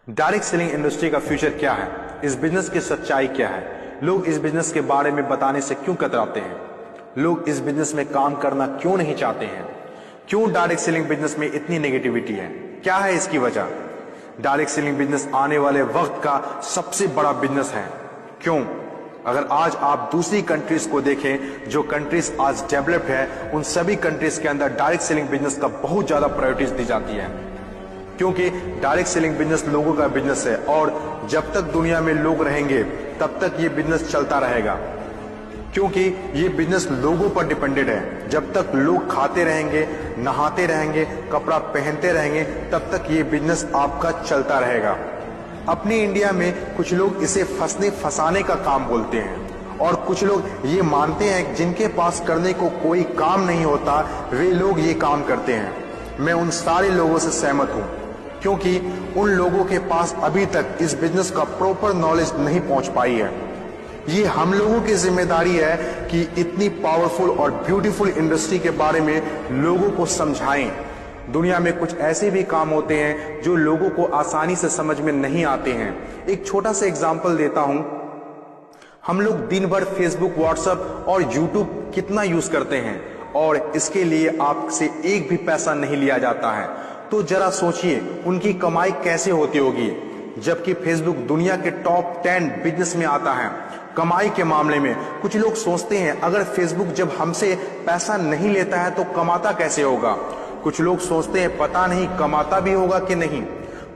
Direct selling industry का future क्या है? इस बिजनेस की सच्चाई क्या है? लोग इस बिजनेस के बारे में बताने से क्यों कतराते हैं? लोग इस बिजनेस में काम करना क्यों नहीं चाहते हैं? क्यों डायरेक्ट सेलिंग बिजनेस में इतनी नेगेटिविटी है? क्या है इसकी वजह? डायरेक्ट सेलिंग बिजनेस आने वाले वक्त का सबसे बड़ा बिजनेस है। क्यों? अगर आज आप दूसरी कंट्रीज को देखें, जो कंट्रीज आज डेवलप्ड है, उन सभी कंट्रीज के अंदर डायरेक्ट सेलिंग बिजनेस का बहुत ज्यादा प्रायोरिटीज दी जाती है, क्योंकि डायरेक्ट सेलिंग बिजनेस लोगों का बिजनेस है और जब तक दुनिया में लोग रहेंगे तब तक ये बिजनेस चलता रहेगा, क्योंकि ये बिजनेस लोगों पर डिपेंडेड है। जब तक लोग खाते रहेंगे, नहाते रहेंगे, कपड़ा पहनते रहेंगे, तब तक ये बिजनेस आपका चलता रहेगा। अपने इंडिया में कुछ लोग इसे फंसाने का काम बोलते हैं और कुछ लोग ये मानते हैं जिनके पास करने को कोई काम नहीं होता वे लोग ये काम करते हैं। मैं उन सारे लोगों से सहमत हूं, क्योंकि उन लोगों के पास अभी तक इस बिजनेस का प्रॉपर नॉलेज नहीं पहुंच पाई है। ये हम लोगों की जिम्मेदारी है कि इतनी पावरफुल और ब्यूटीफुल इंडस्ट्री के बारे में लोगों को समझाएं। दुनिया में कुछ ऐसे भी काम होते हैं जो लोगों को आसानी से समझ में नहीं आते हैं। एक छोटा सा एग्जांपल देता हूं। हम लोग दिन भर फेसबुक, व्हाट्सएप और यूट्यूब कितना यूज करते हैं और इसके लिए आपसे एक भी पैसा नहीं लिया जाता है। तो जरा सोचिए उनकी कमाई कैसे होती होगी, जबकि फेसबुक दुनिया के टॉप 10 बिजनेस में आता है कमाई के मामले में। कुछ लोग सोचते हैं अगर फेसबुक जब हमसे पैसा नहीं लेता है तो कमाता कैसे होगा। कुछ लोग सोचते हैं पता नहीं कमाता भी होगा कि नहीं।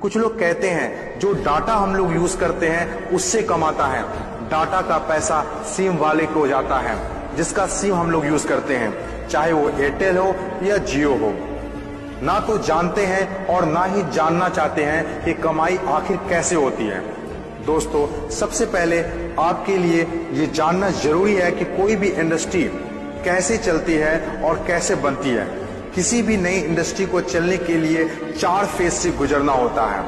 कुछ लोग कहते हैं जो डाटा हम लोग यूज करते हैं उससे कमाता है। डाटा का पैसा सिम वाले को जाता है, जिसका सिम हम लोग यूज करते हैं, चाहे वो एयरटेल हो या जियो हो। ना तो जानते हैं और ना ही जानना चाहते हैं कि कमाई आखिर कैसे होती है। दोस्तों, सबसे पहले आपके लिए ये जानना जरूरी है कि कोई भी इंडस्ट्री कैसे चलती है और कैसे बनती है। किसी भी नई इंडस्ट्री को चलने के लिए 4 फेज से गुजरना होता है।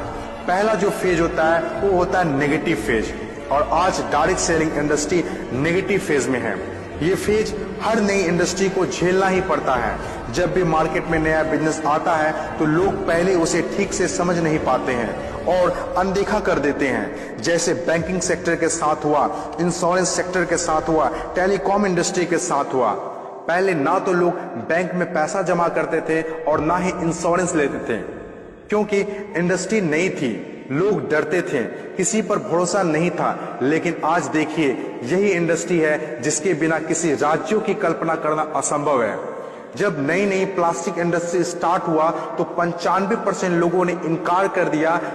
पहला जो फेज होता है वो होता है नेगेटिव फेज, और आज direct selling industry negative phase में है। ये फेज हर नई इंडस्ट्री को झेलना ही पड़ता है। जब भी मार्केट में नया बिजनेस आता है तो लोग पहले उसे ठीक से समझ नहीं पाते हैं और अनदेखा कर देते हैं। जैसे बैंकिंग सेक्टर के साथ हुआ, इंश्योरेंस सेक्टर के साथ हुआ, टेलीकॉम इंडस्ट्री के साथ हुआ। पहले ना तो लोग बैंक में पैसा जमा करते थे और ना ही इंश्योरेंस लेते थे, क्योंकि इंडस्ट्री नई थी, लोग डरते थे, किसी पर भरोसा नहीं था। लेकिन आज देखिए, यही इंडस्ट्री है जिसके बिना किसी राज्यों की कल्पना करना असंभव है। जब नई नई प्लास्टिक इंडस्ट्री स्टार्ट हुआ तो 95% लोगों ने इनकार कर दिया